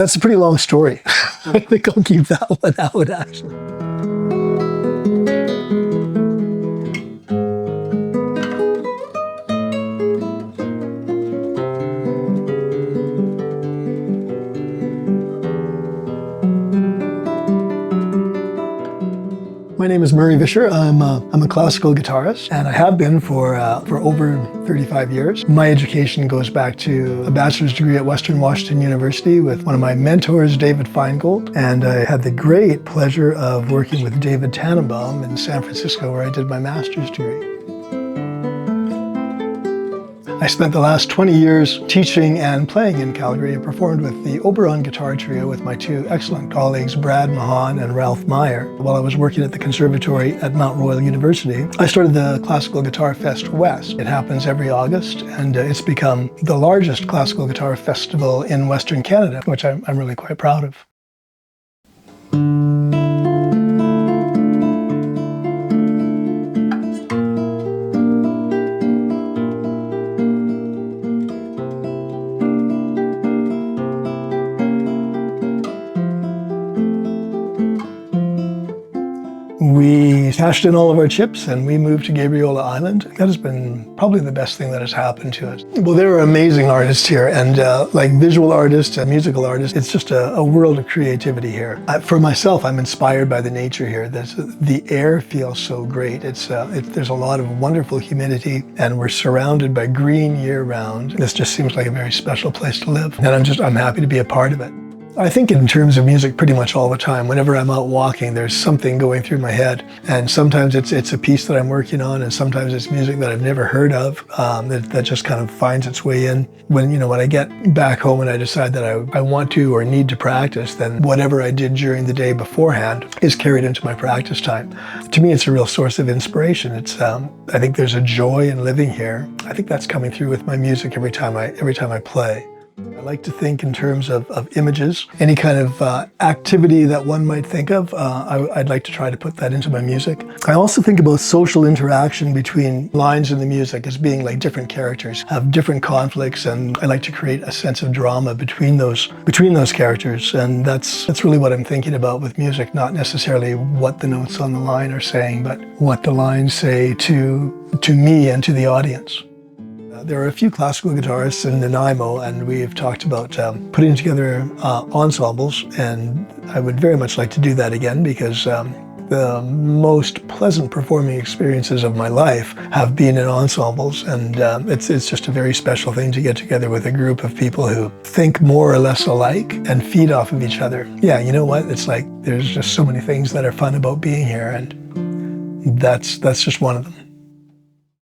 That's a pretty long story. I think I'll keep that one out, actually. My name is Murray Visscher. I'm a classical guitarist, and I have been for over 35 years. My education goes back to a bachelor's degree at Western Washington University with one of my mentors, David Feingold, and I had the great pleasure of working with David Tannenbaum in San Francisco, where I did my master's degree. I spent the last 20 years teaching and playing in Calgary. I performed with the Oberon Guitar Trio with my two excellent colleagues, Brad Mahan and Ralph Meyer. While I was working at the Conservatory at Mount Royal University, I started the Classical Guitar Fest West. It happens every August, and it's become the largest classical guitar festival in Western Canada, which I'm really quite proud of. We cashed in all of our chips and we moved to Gabriola Island. That has been probably the best thing that has happened to us. Well, there are amazing artists here, and like visual artists and musical artists, it's just a world of creativity here. For myself, I'm inspired by the nature here. The air feels so great. There's a lot of wonderful humidity, and we're surrounded by green year-round. This just seems like a very special place to live, and I'm happy to be a part of it. I think in terms of music pretty much all the time. Whenever I'm out walking, there's something going through my head. And sometimes it's a piece that I'm working on, and sometimes it's music that I've never heard of that just kind of finds its way in. When I get back home and I decide that I want to or need to practice, then whatever I did during the day beforehand is carried into my practice time. To me, it's a real source of inspiration. I think there's a joy in living here. I think that's coming through with my music every time I play. I like to think in terms of images. Any kind of activity that one might think of, I'd like to try to put that into my music. I also think about social interaction between lines in the music as being like different characters, have different conflicts, and I like to create a sense of drama between those characters. And that's really what I'm thinking about with music, not necessarily what the notes on the line are saying, but what the lines say to me and to the audience. There are a few classical guitarists in Nanaimo, and we've talked about putting together ensembles, and I would very much like to do that again, because the most pleasant performing experiences of my life have been in ensembles, and it's just a very special thing to get together with a group of people who think more or less alike and feed off of each other. Yeah, you know what? It's like there's just so many things that are fun about being here, and that's just one of them.